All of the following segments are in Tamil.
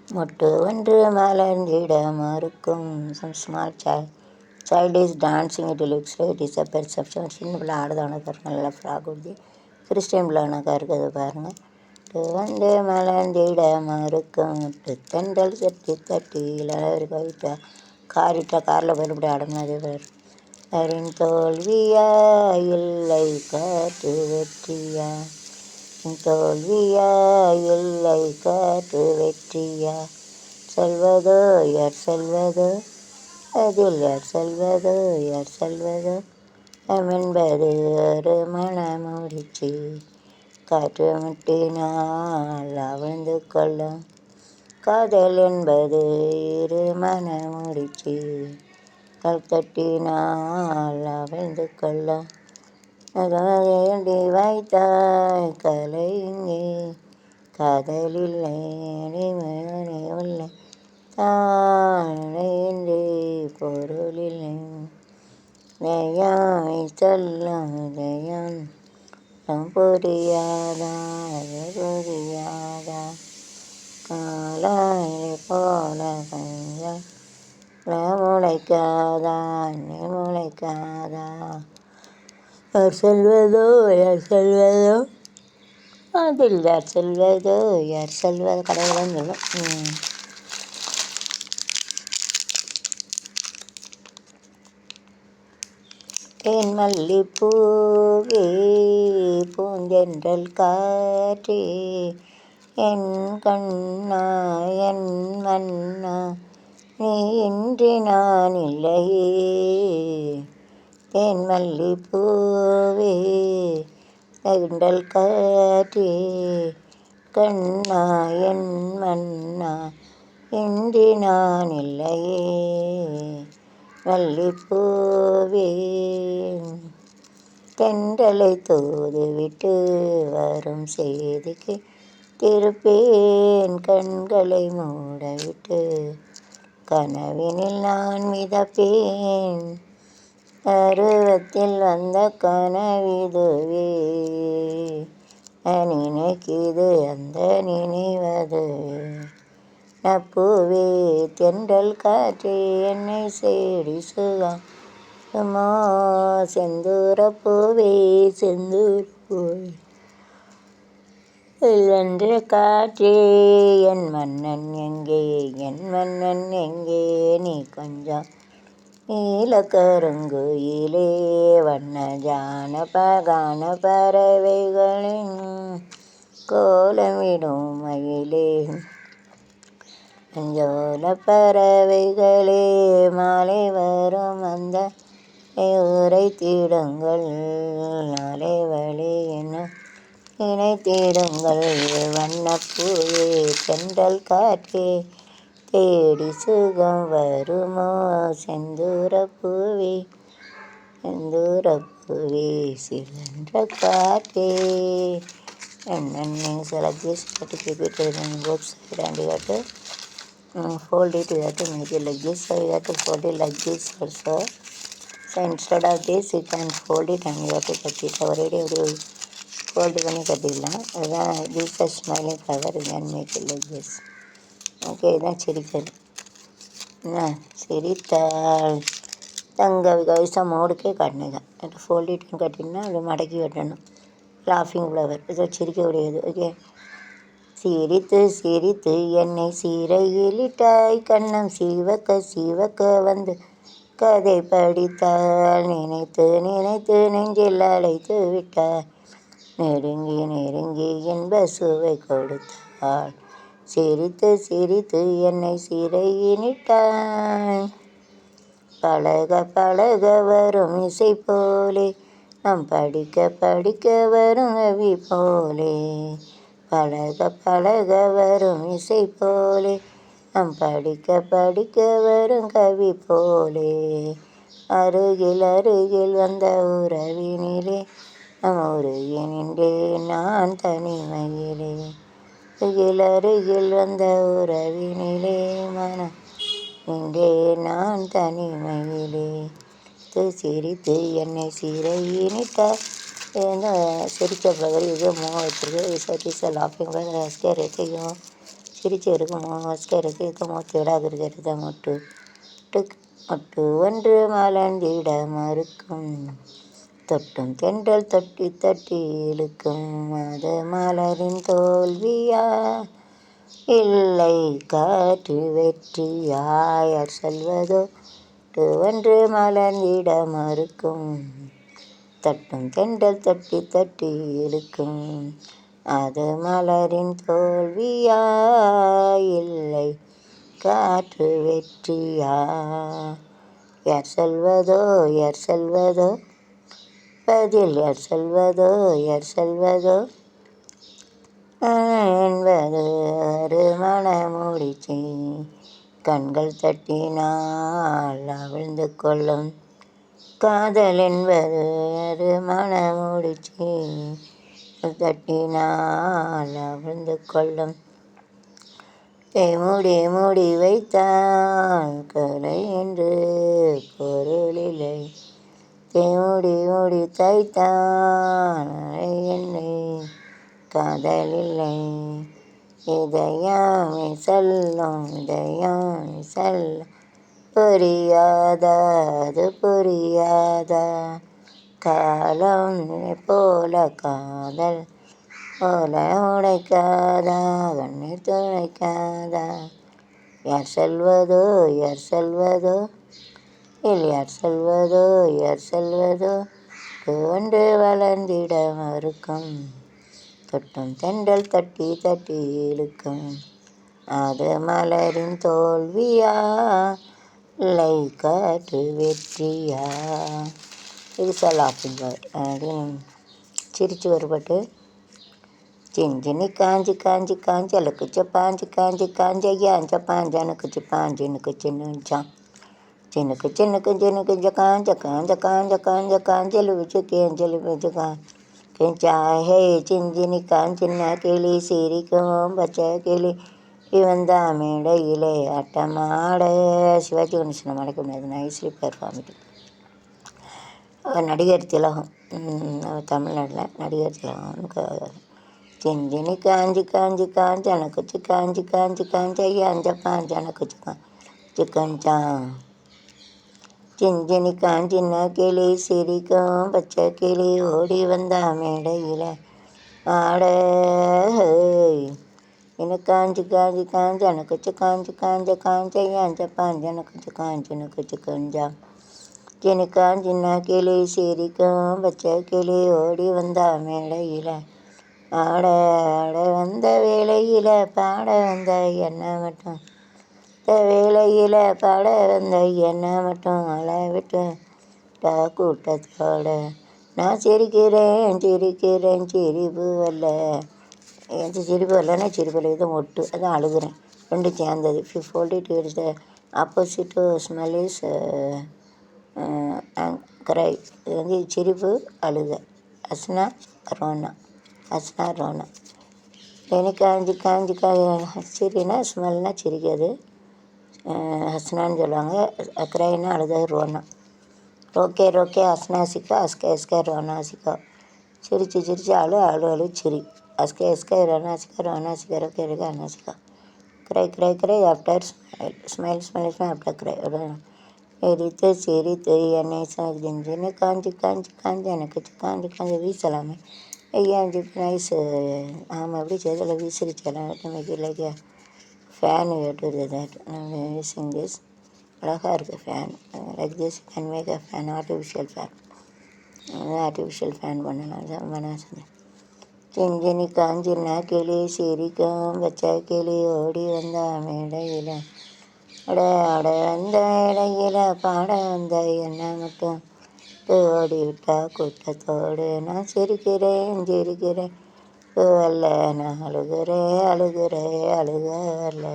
மொட்டு ஒன்று மலர்ந்திட மறுக்கும். Some small child is dancing. It looks like it is a perception. சின்ன பிள்ளை ஆடுதான பாருங்க, நல்லா ஃப்ராக் ஊற்றி கிறிஸ்டியன் பிள்ளைனாக்கா இருக்குது பாருங்கள். வந்து மலர்ந்திட மறுக்கும் தென்றல் சட்டி தட்டி இளவர் கவிட்டா காரிட்டா காரில் போய் அடங்காதே பாரு. அரின் தோல்வியா இல்லை காட்டு வெற்றியா, தோல்வியா இல்லை காட்டு வெற்றியா, சொல்வதோ யார் சொல்வதோ அதில் யார் சொல்வதோ யார் சொல்வதோ என்பது ஒரு மனமுடிச்சு, காற்று முட்டினால் அவிழ்ந்து கொள்ளும், காதல் என்பது இரு மனமுடிச்சு, கல் தட்டினால் அவிழ்ந்து கொள்ளும், வேண்டி வைத்தாய் கலை இங்கே காதலில்லை அடிமையானே உள்ளே தானே பொருளில்லை, தயாவை சொல்லும் தயம் புரியாதா புரியாதா, காலாயிலை போல கண்கள் முளைக்காதா நீ முளைக்காதா, யார் சொல்வதோ யார் சொல்வதோ அதில் யார் சொல்வதோ யார் சொல்வதோ கடவுள்தான் சொல்லும். என் மல்லிப்பூவே பூந்தென்றல் காற்றே, என் கண்ணா என் மன்னா நீ இன்றி நான் இல்லையே, என் மல்லிப்பூவே தென்றல் காற்றே, கண்ணா என் மன்னா இன்றி நான் இல்லையே, மல்லிப்பூவே தென்றலை தூதுவிட்டு வரும் செய்திக்கு திருப்பேன் கண்களை மூடவிட்டு, கனவினில் நான் மிதப்பேன் பருவத்தில் வந்த கனவிதுவே, நினைக்கிது அந்த நினைவதுவே, நப்பூவே தென்றல் காற்றே என்னை சேடி சுகமா, செந்தூரப்பூவே செந்தூரப்பூவே வென்ற காற்றே என் மன்னன் எங்கே என் மன்னன் எங்கே, நீ கொஞ்சம் நீலக்கருங்குயிலே வண்ண ஜானபகான பறவைகளின் கோலமிடும் மயிலே, ஜோல பறவைகளே மாலை வரும் அந்த ஊரை தீடுங்கள், நாளை வழி என்ன இணை தேடுங்கள், வண்ணப்பூவே தென்றல் காற்றே தேடி சுகம் வருமோ, செந்தூரப்பூவே செந்தூரப்பூவே சிலன்ற காற்றே. And then select this, you have to keep it in both side and you have to fold it, you have to make it like this, so you have to fold it like this also. So instead of this you can fold it and you have to cut it. Already fold பண்ணி கட்டிடலாம். அதுதான் this is smiling flower, then make it like this. Okay, இதுதான் சிரிக்கிறது. என்ன சிரித்தால் தங்க கைசா மோடுக்கே காட்டினேங்க. ஃபோல்ட் இட்னு கட்டினா அப்படி மடக்கி வெட்டணும். லாஃபிங் ஃப்ளவர் இதை சிரிக்கக்கூடியது. ஓகே, சிரித்து சிரித்து என்னை சீரையிலிட்டாய், கண்ணம் சீவக்க சீவக்க வந்து கதை படித்தாள், நினைத்து நினைத்து நெஞ்சில் அழைத்து விட்டாள், நெருங்கி நெருங்கி இன்ப சுவை கொடுத்தாள், சிரித்து சிரித்து என்னை சிறையினிட்டாய், பழக பழக வரும் இசை போலே நாம் படிக்க படிக்க வரும் கவி போலே, பழக பழக வரும் இசை போலே நாம் படிக்க படிக்க வரும் கவி போலே, அருகில் அருகில் வந்த உறவினிலே நம் உருகி நின்றேன் நான் தனிமையிலே, அருகில் அருகில் வந்த உறவினிலே மனம் நின்றேன் நான் தனிமையிலே, சிரித்து என்னை சிறையினிட்டார். சிரித்த பகல் இது மூவ் வச்சிருக்கு. இஸ் லாஃபிங் रहते हो சிரிச்செருக்கு மோஸ்கருக்கு மூத்திடாகிருக்கிறத மொட்டு டுக் மொட்டு ஒன்று மலர்ந்திட மறுக்கும் தொட்டும் தென்றல் தொட்டி தட்டி இழுக்கும் அது மலரின் தோல்வியா இல்லை காற்று வெற்றியாயர் சொல்வதோ ஒன்று மலர்ந்திட மறுக்கும் தட்டும் தென்றல் தட்டி தட்டி இழுக்கும் அது மலரின் தோல்வியா இல்லை காற்று வெற்றியா யார் சொல்வதோ யார் சொல்வதோ பதில் யார் சொல்வதோ யார் சொல்வதோ என்பது ஒரு மனமுடிச்சு கண்கள் தட்டினால் அவிழ்ந்து கொள்ளும் காதல் என்பது ஒரு மனமுடிச்சு தட்டினால் அவிழ்ந்து கொள்ளும் மூடி மூடி வைத்தால் கலை என்று பொருளில்லை மூடி மூடி தைத்தான் என்னை காதலில்லை இதயமே சொல்லும் இதயமே சொல்லும் புரியாதா அது புரியாதா காலம் போல காதல் போல உடைக்காதா கண்ணீர் துடைக்காதா யார் சொல்வதோ யார் சொல்வதோ யார் சொல்வதோ யார் சொல்வதோ ஒன்று வளர்ந்திட மறுக்கும் தொட்டும் தென்றல் தட்டி தட்டி இழுக்கும் அது மலரின் தோல்வியா இல்லை காற்று வெற்றியா இது சொல்லாப்புங்க அப்படின்னு சிரிச்சு வருபட்டு சிஞ்சினி காஞ்சி காஞ்சி காஞ்சி அலக்குச்ச பாஞ்சி காஞ்சி காஞ்சி ஐயாஞ்ச பாஞ்சனுக்குச்சு பாஞ்சினுக்கு சின்னுச்சான் சின்னுக்கு சின்னுக்கு சின்னுக்கு காஞ்ச காஞ்ச காஞ்ச காஞ்ச காஞ்சல் வச்சு கேஞ்சல் வச்சு கேஞ்சா ஹே சிஞ்சினி காஞ்சின்னா கிளி சிரிக்கும் பச்சை கிளி இவன் தான் மேடையிலே ஆட்டமாட சிவாஜி கணேசனை மடக்க முடியாது நைஸ்லி பெர்ஃபார்மிட்டு அவர் நடிகர் திலகம் தமிழ்நாட்டில் நடிகர் திலகம் சிஞ்சினி காஞ்சி காஞ்சி காஞ்சி எனக்குச்சு காஞ்சி காஞ்சி காஞ்சி ஐயா அஞ்ச பாஞ்சு எனக்குச்சு சிக்கன்ச்சான் சிஞ்சினி காஞ்சின்னா கிளி சிரிக்கும் பச்சை கிளி ஓடி வந்தா மேடையில் ஆட எனக்கு காஞ்சி காஞ்சி காஞ்சி எனக்குச்சு காஞ்சி காஞ்ச காஞ்ச ஐயா அஞ்ச பாஞ்சு எனக்குச்சு காஞ்சினுக்குச்சு கொஞ்சா சினி காஞ்சின்னா கிளி சிரிக்கும் பச்சை கிளி ஓடி வந்தா மேடையில் ஆட ஆட வந்த வேளையில் பாட வந்த என்ன மட்டும் இந்த வேளையில் பாட வந்த என்ன மட்டும் அளவிட்டு கூட்டத்தோட நான் சிரிக்கிறேன் சிரிக்கிறேன் சிரிப்பு வரல எந்த சிரிப்பு வரலன்னா சிரிப்பு வரல இது மொட்டு அதான் அழுகுறேன் ரெண்டு சேர்ந்தது folded it's the opposite to smell is கரை இது வந்து சிரிப்பு அழுக அஸ்னா ரோனா அஸ்னா ரோனா எனக்கு காஞ்சி சிரினா ஸ்மெல்னா சிரிக்காது ஹஸ்னான்னு சொல்லுவாங்க அக்கரைன்னா அழுத ரோனா ரோக்கே ரோக்கே அஸ்னாசிக்கா அஸ்கே ரோனாசிக்கா சிரிச்சு அழு சிரி அஸ்கே ரோனாசிக்கா ரோக்கே ரோக்கே அன்னாசிக்கா கிரை ஆஃப்டர் ஸ்மைல் ஆஃப்டர் கிரை எரித்து சிரித்து என்னை செஞ்சுன்னு காஞ்சி எனக்கு காஞ்சி வீசலாமே ஐயாஞ்சி நைஸ் ஆமாம் எப்படி செய்தல வீசிருச்சலாம் லைக் ஃபேன் வேட்டு தட் யூஸிங் திஸ் அழகாக இருக்குது fan like this can make a fan artificial fan பண்ணலாம் செஞ்சேன் சிஞ்சினி காஞ்சின்னா கிளி சிரிக்கும் பச்சை கிளி ஓடி வந்தா மேடையில் அட வந்த இடையில பாட வந்த என்ன மட்டும் ஓடி விட்டா கூட்டத்தோடு நான் சிரிக்கிறேன் வரல நான் அழுக வரல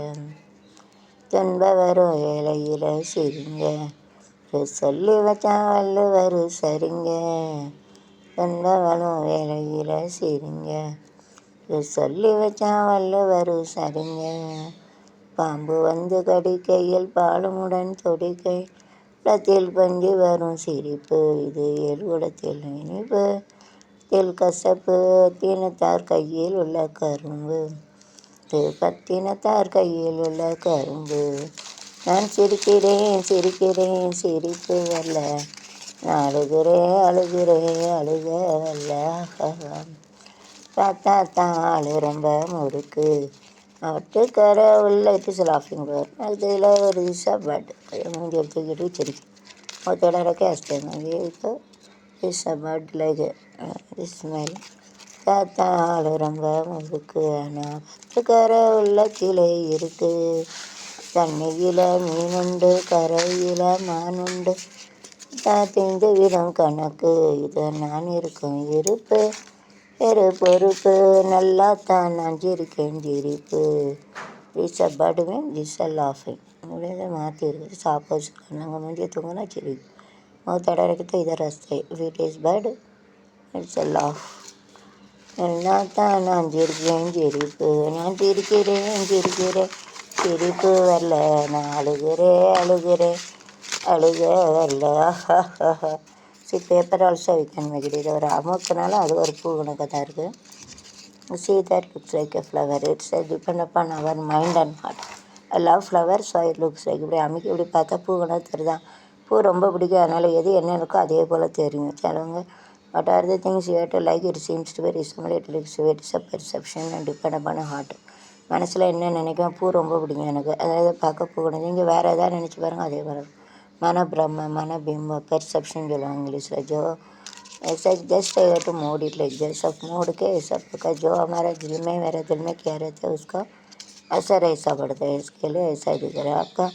துன்ப வரும் வேலையில் சிரிங்க சொல்லி வச்சான் வள்ளுவர் சரிங்க துன்ப வரும் வேலையில் சிரிங்க சொல்லி வச்சான் வள்ளுவர் சரிங்க பாம்பு வந்து கடிக்கையில் பாலுமுடன் தொடிக்கை இடத்தில் பஞ்சி வரும் சிரிப்பு இது ஏழுகுடத்தில் இனிப்பு கசப்பு தீனத்தார் கையில் உள்ள கரும்பு பத்தினத்தார் கையில் உள்ள கரும்பு. நான் சிரிக்கிறேன் சிரிக்கிறேன் சிரிப்பு வரல, நான் அழுகிறேன் அழுகிறேன் அழுக வரல. பார்த்தா தான் ஆளு ரொம்ப முறுக்கு, அவட்டுக்கரை உள்ள இட் இஸ் லாஃபிங் ஃப்ளவர். அதில் ஒரு சப்பாட்டு மூஞ்சி எடுத்துக்கிட்டு சிரிக்கும். ஒருத்தோட taste is about like smell. பார்த்தா ஆளு ரொம்ப முறுக்கு, ஆனால் பத்துக்கரை உள்ள கிளை இருக்கு. தண்ணியில் மீனுண்டு கரையில் மானுண்டு, தெரிந்து விடும் கணக்கு. இது நான் இருக்கும் இருப்பு பெரு பொறுப்பு, நல்லா தான் நான் சிரிக்கேன் சிரிப்பு. திஸ் அ படுவேன் திஸ் அ லாஃபிங். இதை மாற்றி இருக்குது சாப்போஸ் நாங்கள் முடிஞ்ச தூங்கினா சிரி மௌத்தோட இருக்குது. இதை ரஸ்தை it is but it's a laugh. நல்லா தான் நான் சிரிக்கேன் சிரிப்பு, நான் சிரிக்கிறேன் சிரிக்கிறேன் சிரிப்பு வரல, நான் அழுகிறேன் அழுகிறேன் அழுக வரல. Paper also we can make it. இது ஒரு அமுக்குனால அது ஒரு பூ கணக்காக தான் இருக்குது. See that looks like a flower. It's depend upon our mind and heart. I love flowers, so it looks like. இப்படி அமைக்க இப்படி பார்த்தா பூ கணக்கு தெரியுதான். பூ ரொம்ப பிடிக்கும், அதனால் எது என்ன இருக்கோ அதே போல் தெரியும். சிலவங்க what are the things you have to like, it seems to very similar, it looks it's a perception and depend upon heart. மனசில் என்ன நினைக்கும், பூ ரொம்ப பிடிக்கும் எனக்கு, அதாவது பார்க்க பூ கணக்கு. நீங்கள் வேறு எதாவது நினச்சி பாருங்கள் அதே போல். மனப்பிரம்ம மனபிம்ப பெர்செப்ஷன் சொல்லுவாங்க இங்கிலீஷில். ஜோ ऐसा जस्ट है टू मोड इट लाइक जैसा मोड के सब का जो हमारा दिल में मेरे दिल में क्या रहता है उसका असर ऐसा पड़ता है. इसके लिए ऐसा दिख रहा है आपका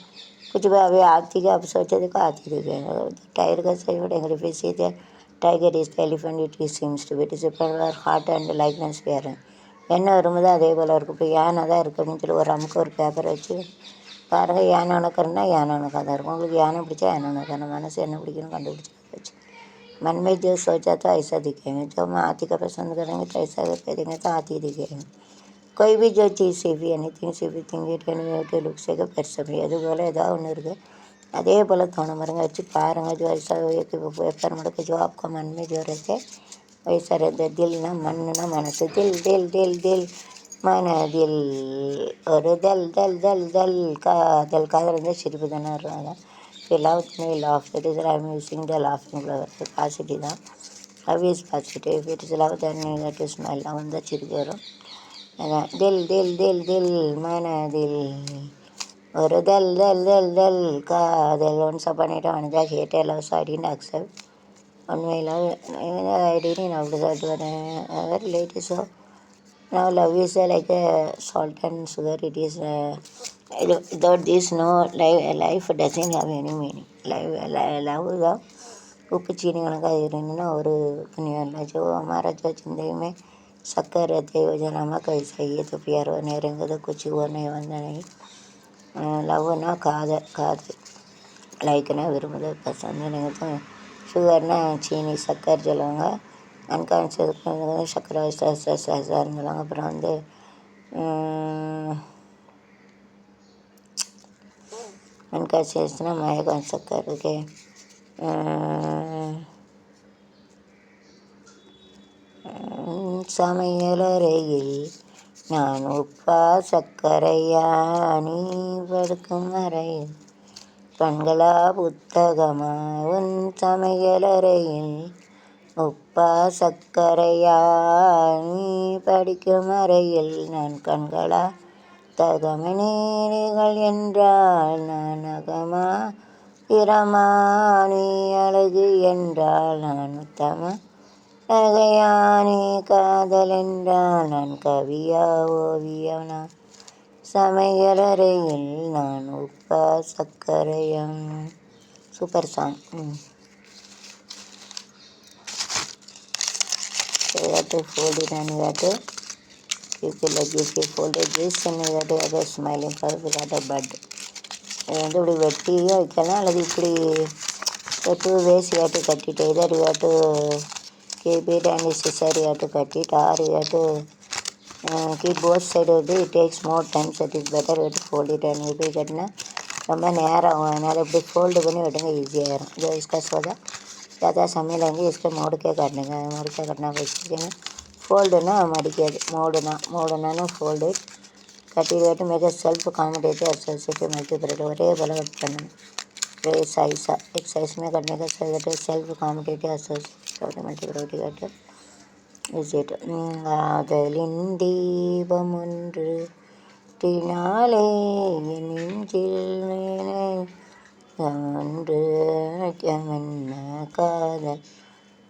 कुछ भी. अभी आती का आप सोचे देखो आती दिखेगा. टाइगर का सही पड़ेंगे फिर सीधे tiger is elephant it is seems to it is heart and likeness வேறு என்ன வரும்போது அதே போல் இருக்கும். இப்போ யானை தான் இருக்குது அப்படின்னு சொல்லி ஒரு அமுக்கு ஒரு பேப்பரை வச்சு பாருங்கள், யானை உனக்குன்னா யானை உனக்காக தான் இருக்கும். உங்களுக்கு யானை பிடிச்சா யானை உனக்கான மனசு என்ன பிடிக்கணும் கண்டுபிடிச்சி வச்சு मन में जो सोचा तो ऐसा दिखेंगे. जो हम हाथी का पसंद करेंगे तो ऐसा करेंगे तो हाथी दिखेंगे. कोई भी जो चीज़ से भी एनीथिंग से भी thing it can be looks like a perception. அது போல் ஏதாவது ஒன்று இருக்குது அதே போல் தோணும் பாருங்க. வச்சு பாருங்கள். जो ऐसा पेपर मुड़के जो आपका मन में जो रहते वैसा रहता. दिल ना मन ना मनस दिल दिल दिल दिल मन दिल ஒரு दल दल दल दल காதல் காதல் வந்து சிரிப்பு தானே வருவாங்க. If you love me, laugh. That is why I am using the laughing flower. Positive தான். Love is positive. If it is love, then negative smile. அவன் தான் சிரிக்க வரும். அதான் தில் தில் தில் தில் மனதில் ஒரு தல் தல் தல் தல் காதல். ஒன்ஸ் பண்ணிவிட்டு அவனுக்கு ஹேட்டே லவ் சாடின்னு அக்செப்ட் உண்மையில் ஐ didn't அப்படி சொல்லிட்டு வரேன். அதாவது ரிலேட்டிவ்ஸோ now love is like a salt and sugar. It is without this no life doesn't have any meaning. love தான் உப்பு चीनी கணக்காக இருந்ததுன்னா ஒரு புண்ணியம் இல்லை. जो हमारा जो जिंदगी में शक्कर रहते हो जो नमक ऐसा ही है तो प्यार होने रहेंगे तो कुछ वो नहीं वंदा नहीं. லவ்னா காதல் லைக்னா விரும்புது பசங்க நீங்கள் தான். சுகர்னா சீனி சக்கரை சொல்லுவாங்க. அன்கான்சியஸ் சக்கரை சார்னு சொல்லுவாங்க. அப்புறம் வந்து அன்கான்சியஸ்னால் மயக்கம் சக்கரை இருக்கு. சமையலறையில் நான் உப்பா சக்கரையா நீ படுக்கும் அறையில் கண்களா புத்தகமா உன் சமையலறையில் உப்பா சக்கரையா நீ படிக்கும் அறையில் நான் கண்களா தகமநீர்கள் என்றால் நான் அகமா இரமா நீ அழகு என்றால் நான் உத்தமா நகையானே காதல் என்றால் நான் கவியா ஓவியனா சமையலறையில் நான் உப்பா சக்கரையம். Super song. You have to fold it and you have to keep it like this. You folded this and you have to have a smiling flower without a bud. இது வந்து இப்படி வெட்டியும் வைக்கலாம் அல்லது இப்படி வெட்டு வேஸ்ட் கட்டிட்டு இதர் you have to keep it and necessary you have to cut it or you have to keep both side of it takes more time so it is better you have to fold it and இப்படி கட்டினா ரொம்ப நேரம் ஆகும். அதனால் இப்படி ஃபோல்டு பண்ணி விட்டுங்க ஈஸியாகிடும். जो इसका सौदा ज़्यादा समय लेंगे इसके मोड़ के काटने का मोड़ के काटना वैसे फोल्डना मडिक्केது मोड़ना फोल्ड கட்டிட்டு மிக செல்ஃப் காம்படேட்டிவ் அசோசியேட்டிவ் மல்டிபிரேட் ஒரே போல் கட் பண்ணணும். ஒரே சைஸாக எக்ஸைஸுமே கட்டினு கட்டு செல்ஃப் காம்படேட்டிவ் அசோசியேட்டிவ் மல்டிபிரேட் கட்டு விசிட் காதலின் தீபம் ஒன்று தினாலே என் நெஞ்சில் ஒன்று என்ன காதல்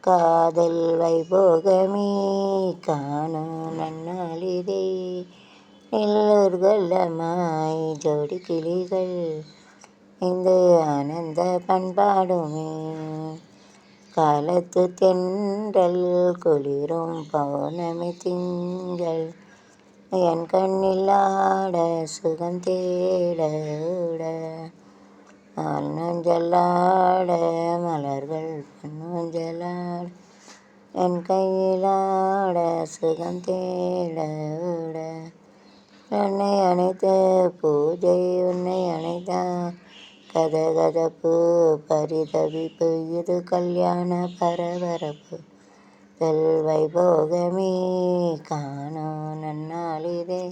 காதல் வைபோகமே காணும் நன்னாளிதே எல்லோர்களமாய் ஜோடி கிளிகள் இந்த ஆனந்த பண்பாடுமே காலத்து தென்றல் குளிரும் பௌர்ணமி திங்கள் என் கண்ணில் ஆட சுகம் தேட நஞ்சல்லாட மலர்கள் பொன்னூஞ்சலாட என் கையிலாட சுகம் தேட உன்னை அணைத்த பூஜை உன்னை அணைத்த கதகதப்பு பரிதவிப்பு இது கல்யாண பரபரப்பு வைபோகமே காணும் நன்னாளிதே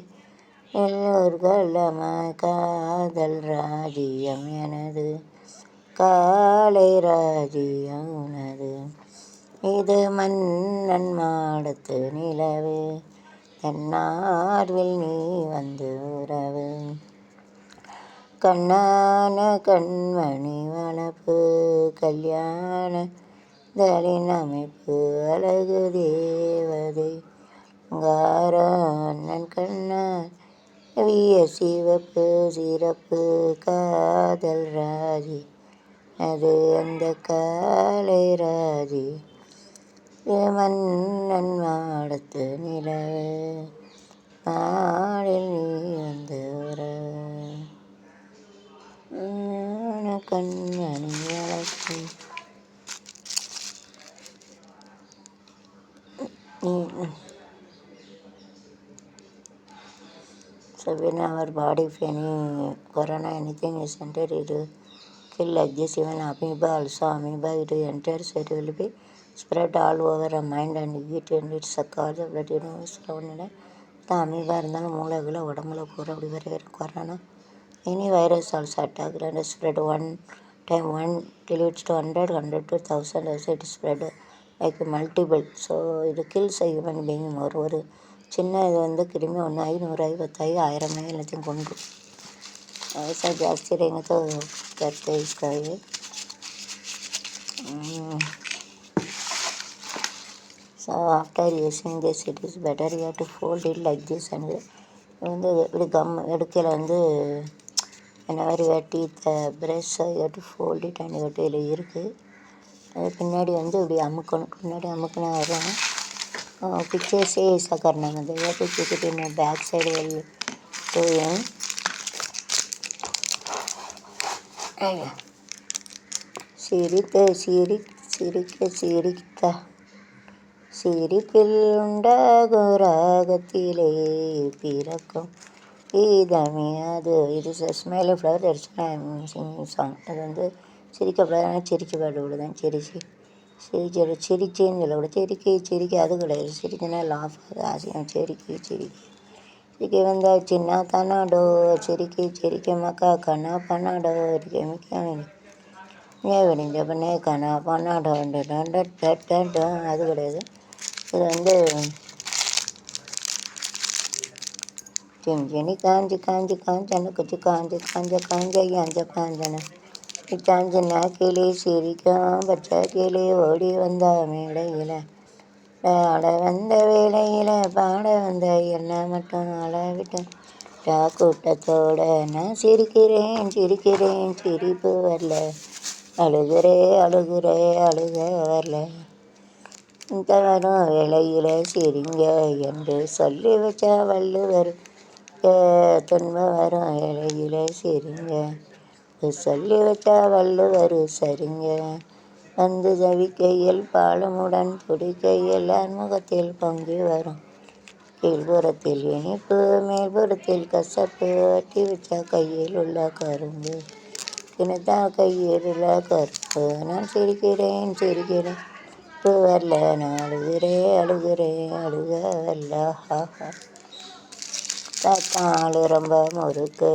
எல்லோர்களமாய் காதல் ராஜ்யம் எனது காலை ராஜ்யம் உனது இது மன்னன் மாடத்து நிலவு தன்னார்வில் நீ வந்து உறவு கண்ணான கண்மணி வனப்பு கல்யாண தலின் அமைப்பு அழகு தேவதை அண்ணன் கண்ணார் விய சிவப்பு சிறப்பு காதல் ராஜி அது அந்த காலை ராஜி மன்னன் மாடத்து நிலவு நாளில் நீ வந்து உறவு கண்மணி வளர்ச்சி So when our body, if any corona, anything is entered, it will kill like this. Even amoeba also, amoeba it will enter, so it will be spread all over our mind and eat and it suck all the blood, surrounded. The amoeba இருந்தாலும் மூளைகளை உடம்புல போகிற அப்படி வர corona any virus also attack and spread one time one till it's to 100 to 1000 also it spread like multiple. So it kills a human being more. ஒரு சின்ன இது வந்து கிருமி 1 500 10 1000 எல்லாத்தையும் கொண்டு ऐसा जास्ती रहेंगे तो करते इसका ये so after using this it is better you have to fold it like this and வந்து இப்படி கம் எடுக்கல வந்து whenever you have teeth brush you have to fold it and you have to இதில் இருக்குது அது பின்னாடி வந்து இப்படி அமுக்கணும் பின்னாடி அமுக்கினா வரும் पीछे से ऐसा करना मतलब या तो क्योंकि मैं बैक साइड वाली तो ये சிரிப்பில் உண்டாகும் ராகத்திலே பிறக்கும் இதமே அது இது smiley flower that's singing song அது வந்து சிரிக்கப்படாது சிரிக்க பாடுதான் சிரிச்சேன்னு சொல்லக்கூட சிரிக்க அது கிடையாது சிரிக்கனா லாஃப் அது ஆசையம் சிரிக்க வந்தால் சின்ன தானாடோ சிரிக்க மக்கா கண்ணா பண்ணாடோ ஏன் விடிஞ்ச பண்ணே கண்ணா பண்ணாடோ அது கிடையாது இது வந்து செஞ்சனி காஞ்சன குச்சி காஞ்சன காஞ்சனா கிளி சிரிக்கும் பச்சை கிளி ஓடி வந்த மேடையில் ஆட வந்த வேளையில் பாட வந்த என்ன மட்டும் ஆள விட்டேன் கூட்டத்தோட நான் சிரிக்கிறேன் சிரிப்பு வரல அழுக வரல இந்த வரும் வேளையில் சிரிங்க என்று சொல்லி வச்சா வள்ளுவர் துன்பம் வரும் வேளையில் சிரிங்க சொல்லி வச்சா வள்ளுவர் சரிங்க வந்து தவிக்கையில் பாலமுடன் துடிக்கையில் அன்முகத்தில் பொங்கி வரும் கீழ்புறத்தில் இனிப்பு மேல்புறத்தில் கசப்பு வட்டி வச்சா கையில் உள்ள கரும்பு தினத்தா கையில் உள்ள கரும்பு நான் சிரிக்கிறேன் வரல நான் அழுக வரல பார்த்தாலும் ரொம்ப முறுக்கு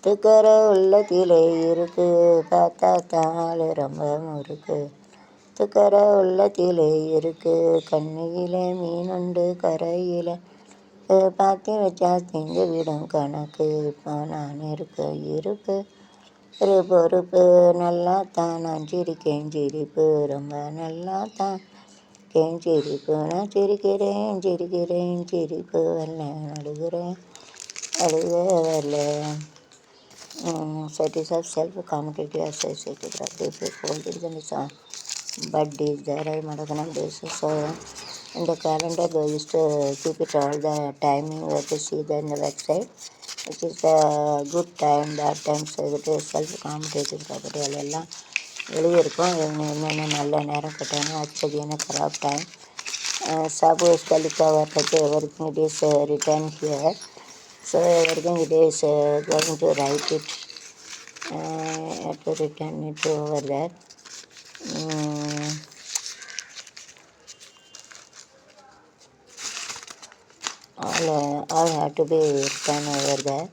துக்கர உள்ளத்திலே இருக்கு. பார்த்தாலும் ரொம்ப முறுக்கு துக்கர உள்ளத்திலே இருக்கு. கண்ணியிலே மீனுண்டு கரையில் பார்த்து வச்சா திங்க விடும் கணக்கு. இப்போ நான் இருப்பு ஒரு பொறுப்பு நல்லா தான் நான் சிரிக்கேன் சிரிப்பு ரொம்ப நல்லா தான் சிரிப்பு. நான் சிரிக்கிறேன் சிரிப்பு வரல அழுகிறேன் அழுக வரல. Cities of self-accommodative associated productive folded in the song. But days there are Madaganam days. So in the calendar we used to keep it all the timing. We have to see that in the website, which is the good time, bad time. So it is self-accommodative property. எல்லாம் எழுதியிருக்கோம். என்னென்ன நல்ல நேரம் கட்டாங்க அது என்ன கராப் time. Suppose Kalika Vartate everything it is written here. So everything it is going to write it. Have to return it over there. All have to be written over there.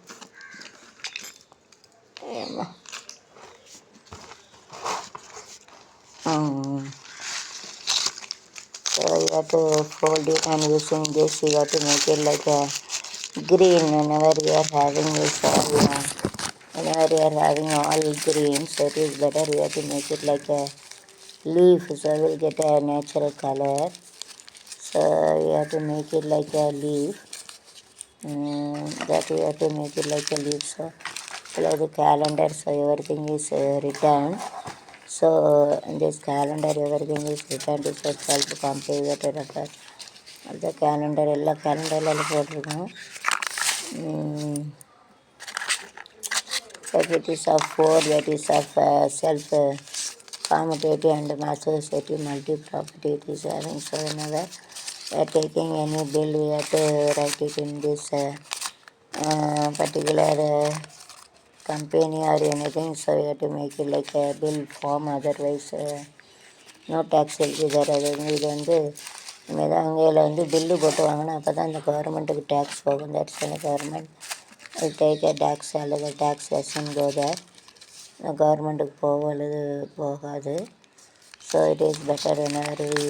So you have to fold it, and using this you have to make it like a green whenever you are having this whenever you are having all green. So it is better we have to make it like a leaf, so we will get a natural color. So you have to make it like a leaf. That we have to make it like a leaf. So like the calendar, so everything is written. So in this calendar everything is written. This is self-completed refer. The calendar எல்லா கேலண்டரில் போட்டிருக்கோம். That it is of 4, that is of self-commutative and associative multi-property it is having. So whenever we are taking any bill we have to write it in this particular company or anything. So we have to make it like a bill form, otherwise no tax will be there. இது வந்து அங்கே பில்லு போட்டு வாங்கினா அப்போ தான் இந்த கவர்மெண்ட்டுக்கு டேக்ஸ் போகும். That's the government will take a tax அல்லது tax doesn't go there. கவர்மெண்ட்டுக்கு போகும் அல்லது போகாது. So it is better whenever we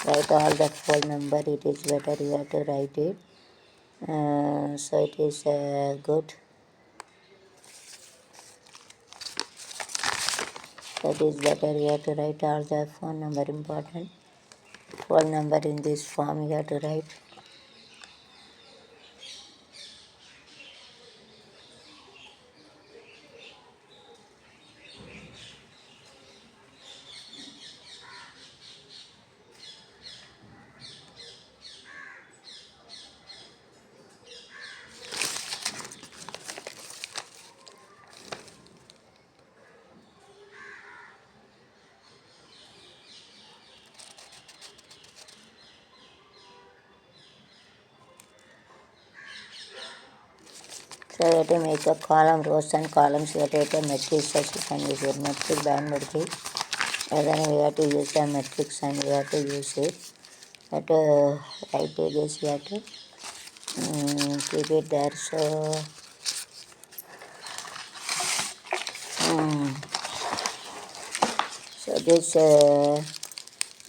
write all the phone number, it is better you have to write it. So it is good. That is better you have to write all the phone number, important phone number in this form you have to write. So you have to make a column, rows and columns. You have to make a matrix as you can use it. Matrix matrix. And then we have to use the matrix and we have to use it. You have to write this, you have to keep it there. So this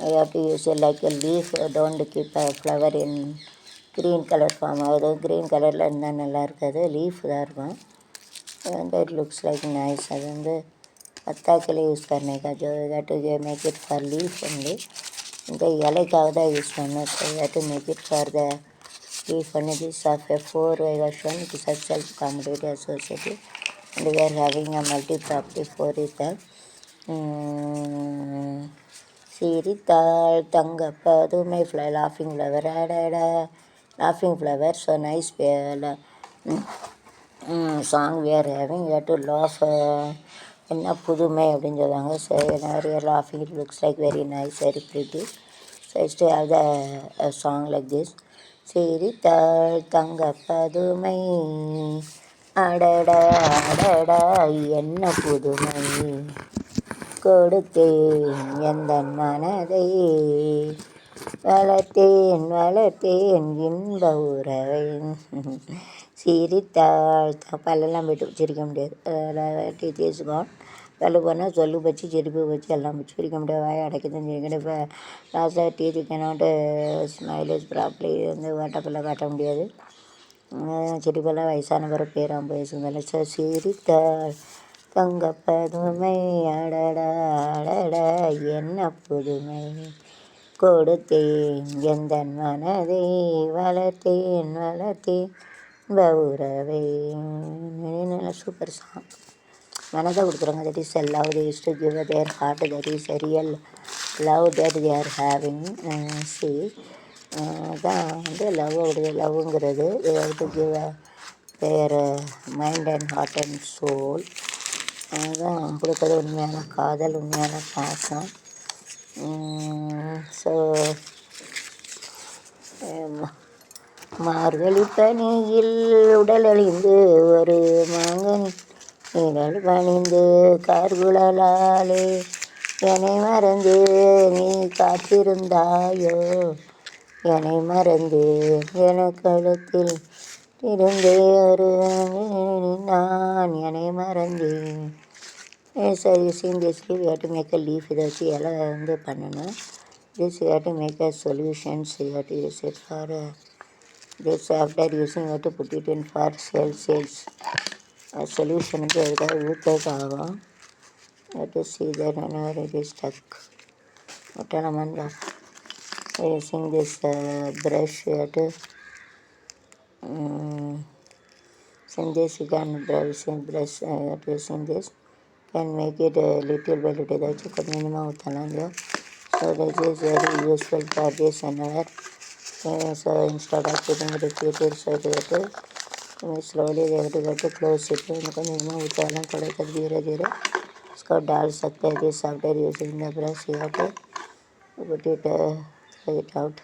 you have to use it like a leaf. Don't keep a flower in green color form. அது green கலரில் இருந்தால் நல்லா இருக்காது, லீஃப் தான் இருக்கும். and it looks like nice. அது வந்து पत्ता के लिए यूज़ करने का जो that to make it for leaf only. இந்த இலைக்காக தான் யூஸ் பண்ணணும். So you have to make it for the leaf only. This of a 4 I was shown. It is a self-accommodative associative and we are having a multi-property 4 is there. சிரித்தாள் தங்கப்பதுமை fly laughing flower laughing flower. So nice song we are having. You have to laugh என்ன புதுமை அப்படின்னு சொல்லுவாங்க. So whenever you are laughing it looks like very nice, very pretty. So I still have a song like this. சிரித்தாள் தங்கப்பதுமை அடடா அடடா என்ன புதுமை கொடுத்தேன் எந்த மனதை வளர்த்தேன் வளர்த்தேன் இன்ப உறவை சிரித்தாள் பல்லெல்லாம் போய்ட்டு சிரிக்க முடியாது. டீச்சர்ஸ் கான் பல்லு போனால் சொல்லு வச்சு செருப்பு வச்சு எல்லாம் வச்சு சிரிக்க முடியாது. வாயை அடைக்கதான் சிரிக்கணும். இப்போ லாஸ்ட்டாக டீச்சர் கேனாட்டு ஸ்மைலேஜ் ப்ராப்ளி வந்து வாட்டப்பெல்லாம் காட்ட முடியாது. செடிப்பெல்லாம் வயசான பிறகு பேராம் பேசுங்கள சிரித்தாள் தங்க பதுமை அடடா அடடா என்ன புதுமை கொடுத்தேன் எந்தன் மனதை வளர்த்தேன் வளர்த்தேன் உறவை. நல்லா சூப்பர் சாங். மனதை கொடுக்குறாங்க. That is a love they used to give their heart. That is a real love that they are having. See தான் வந்து லவ்ங்கிறது they have to give their mind and heart and soul. அதுதான் கொடுக்குறது உண்மையான காதல், உண்மையான பாசம். ஸோ மார்கழி பனியில் உடல் அழிந்து ஒரு மாங்கனி நிழல் பணிந்து கார்குழலாலே என்னை மறந்து நீ காத்திருந்தாயோ என்னை மறந்து என கழுத்தில் இருந்தே ஒரு நான் என்னை மறந்தேன். சரி seriously we have to make a leaf. இதை வச்சு இலை வந்து பண்ணணும். This you have to make a solutions. You have to use it for this. After using you have to put it in for sales. சொல்யூஷனுக்கு எதுக்காக ஊற்றதுக்கு ஆகும். To see that whenever it is stuck. ஒட்டணமந்தா using this brush you have to send this. You can brush using this can make it little by little. இதை வச்சு கொஞ்சம் கொஞ்சமாக ஊற்றலாம் இல்லையா. So this is very useful for this whenever. So instead of putting repeated, so you have to slowly they have to close it. கொஞ்சம் கொஞ்சமாக ஊற்றலாம். थोड़ा सा धीरे धीरे इसको डाल सकते हैं. this after using the brush you have to put it out.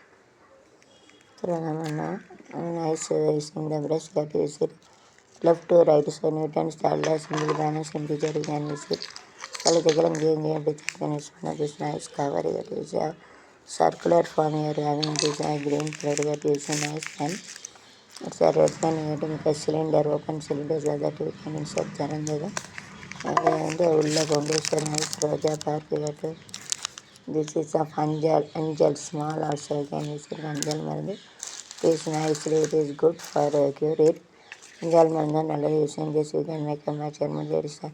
Nice using the brush you have to use it left to right. So Newton's third law, single balance integer you can use it. Political game can use one of this nice cover. You have to use a circular form. You are having this green color. You have to use a nice pen. It's a red pen. You have to make a cylinder, open cylinder so that you can insert ஜனந்தது அதை வந்து உள்ளே கொண்டு nice Roja park. You have to this is of anjal small also you can use it. அஞ்சல் மருந்து it is nicely, it is good for cure. அஞ்சால் மருந்து நல்லது. using this you can make a measurement. there is a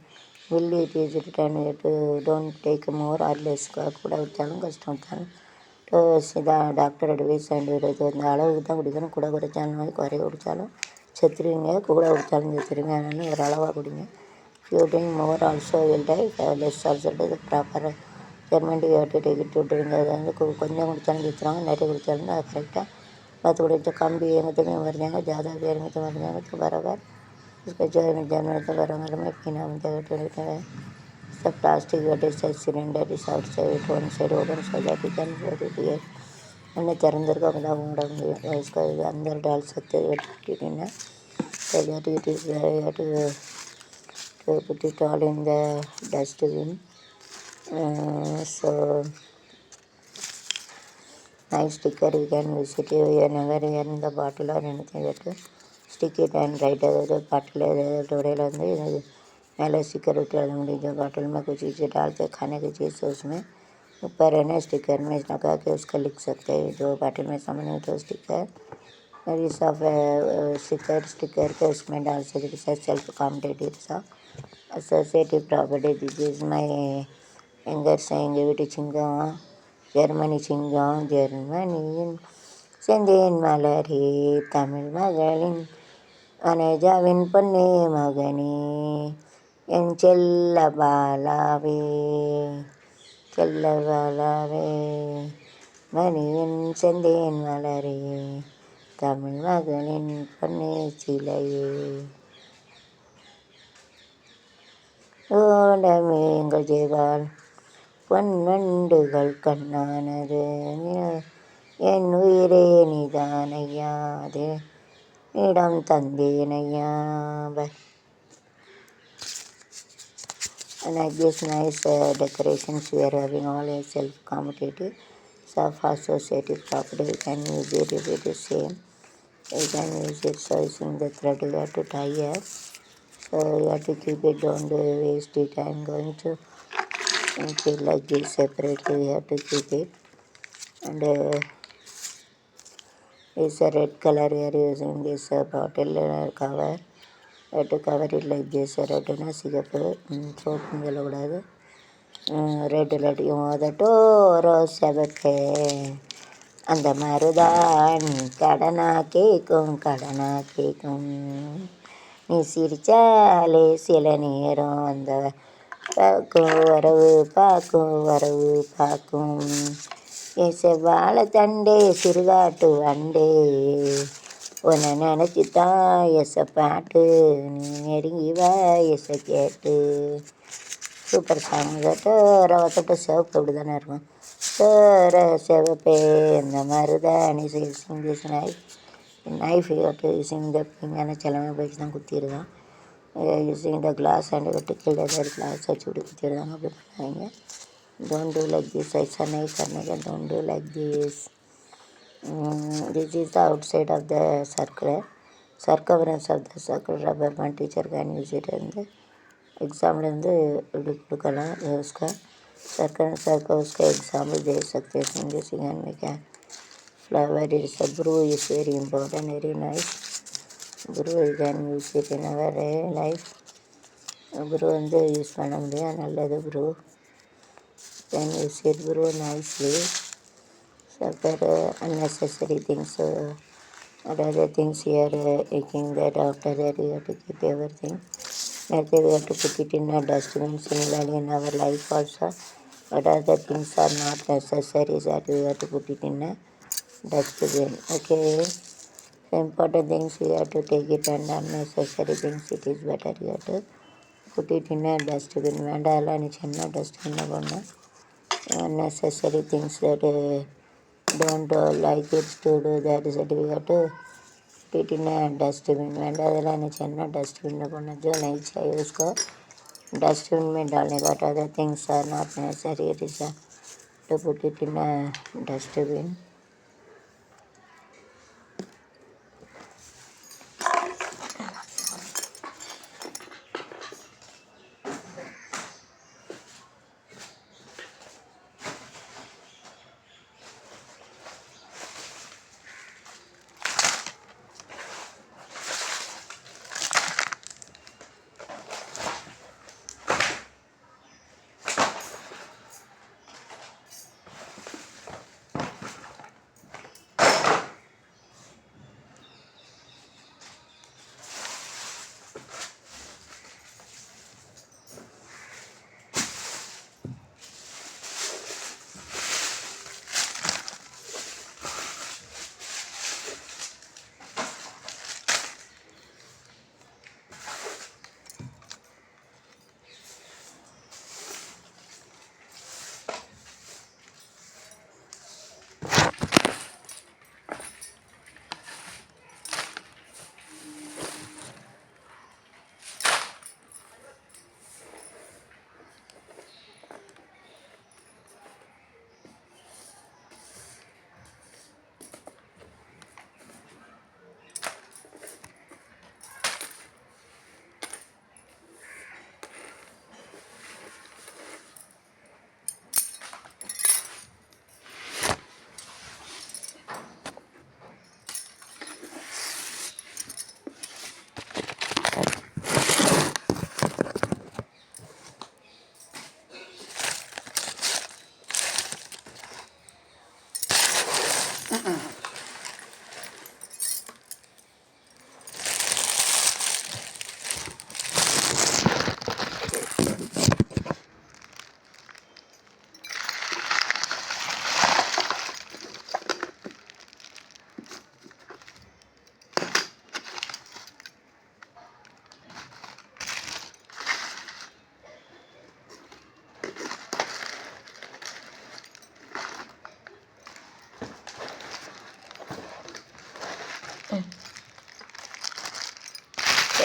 will it is written you to don't take more or less. கூட விட்டாலும் கஷ்டம் விட்டாலும் டாக்டர் அட்வைஸ் இது அந்த அளவுக்கு தான் குடிக்கணும். கூட குறைச்சாலும் நோய் குறைய குடித்தாலும் செத்துருவீங்க, கூட குடித்தாலும் செத்துருவீங்க. அதனால ஒரு அளவாக குடிங்க. Few drink more also will die, less also die. Proper ஜெர்மெண்ட் டேக்கிட்டு விட்டுருங்க. அதை வந்து கொஞ்சம் குடித்தாலும் செத்துருவாங்க, நிறைய குடித்தாலும் அது கரெக்டாக பார்த்து குடிச்சா கம்பி எங்கத்தையுமே வருதாங்க ஜாதா பேர் எங்கத்தையும் வருதாங்க तो बराबर इसका जो है जनरल तो बराबर में पीना होता है. The plastic that is a cylinder is outside one side open so that you can put it here. हमने चरंदर का बना होंगे इसका अंदर डाल सकते हैं टिकना. So that it is to put it all in the dustbin. So nice sticker you can use it whenever you are in the bottle or anything. That stick it and write the bottle टोरेला में पहले स्टिकर उतार दूँगी. जो बॉटल में कुछ चीज़ें डालते खाने की चीज़ तो उसमें ऊपर है ना स्टिकर में लगा के उसका लिख सकते हैं. जो बॉटल में सामान हो तो स्टिकर और ये सब स्टिकर के उसमें डाल सकते. सेल्फ कॉम्पिटेटिव सा associative property. this is my younger saying every चिंगां ஜெர்மனி சிங்கம் ஜெர்மனியின் செந்தேன் மலரே தமிழ் மகளின் அனேஜாவின் பொன்னே மகனே என் செல்ல பாலாவே செல்ல பாலாவே மணியின் செந்தேன் மலரே தமிழ் மகளின் பொன்னே சிலையே ஓடமே எங்கள் ஜெயபால் பொன்வண்டுகள் கண்ணானது என் உயிரே நிதானையாது இடம் தந்தேனையா. And like this nice decorations we are having all self-competitive. of associative property. You can use it if it is same. You can use it. So using the thread you have to tie here. So you have to keep it, don't waste it. I am going to make it like this separately. You have to keep it. And it's a red color. We are using this bottle cover. You have to cover it like this. Redna சிகப்பு சோப்பு சொல்லக்கூடாது. ரெட்டில் அடிக்கும் மோதட்டோரோ செவப்பே அந்த மருதான் கடனா கேட்கும் நீ சிரிச்சாலே சில நேரம் அந்த பார்க்கும் வரவு என் செவ்வாழை தண்டே சிறுகாட்டு வண்டே உன்னை நினச்சித்தான் பாட்டு நீ நெருங்கி வா கேட்டு சூப்பர் சாங் ரவத்தோட்ட சிவப்பு அப்படி தானே இருக்கும் சிவப்பே இந்த மாதிரி தான் நீ சிங்கிஸ் நைஃப் கட்டு யூஸிங் த பிங்கான சிலமே போய்க்கு தான் குத்திடுதான் யூஸிங் த கிளாஸ் அண்ட் விட்டு கீழே ஏதாவது கிளாஸ் வச்சு விட்டு குத்திடுதாங்க அப்படி பண்ணாங்க. Don't do like this. Don't do like this. This is the outside of the circumference of the circle. Rubber band teacher can use it and example இப்படி கொடுக்கலாம். उसका उसका एग्जाम्पल दे सकते हैं. जैसे में क्या flower is a brew is very important, very nice. brew you can use it in our life. brew வந்து யூஸ் பண்ண முடியும், நல்லது brew. Can use it brew nicely. So unnecessary things or other things here taking that after that you have to keep everything. Maybe we have to put it in a dustbin. Similarly in our life also, what other things are not necessary that we have to put it in a dustbin. Okay, so important things we have to take it and unnecessary things it is better you have to put it in a dustbin. வேண்டாம் நீ சின்ன dustbin போடணும். Unnecessary things that don't like it to do that is that we have to put it in a dustbin. வேண்டாதெல்லாம் நீ சின்ன dustbin போடணும். जो नहीं चाहिए उसको डस्टबिन में डालने. But other things are not necessary, it is to put it in a dustbin.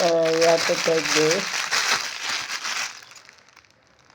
So you have to take this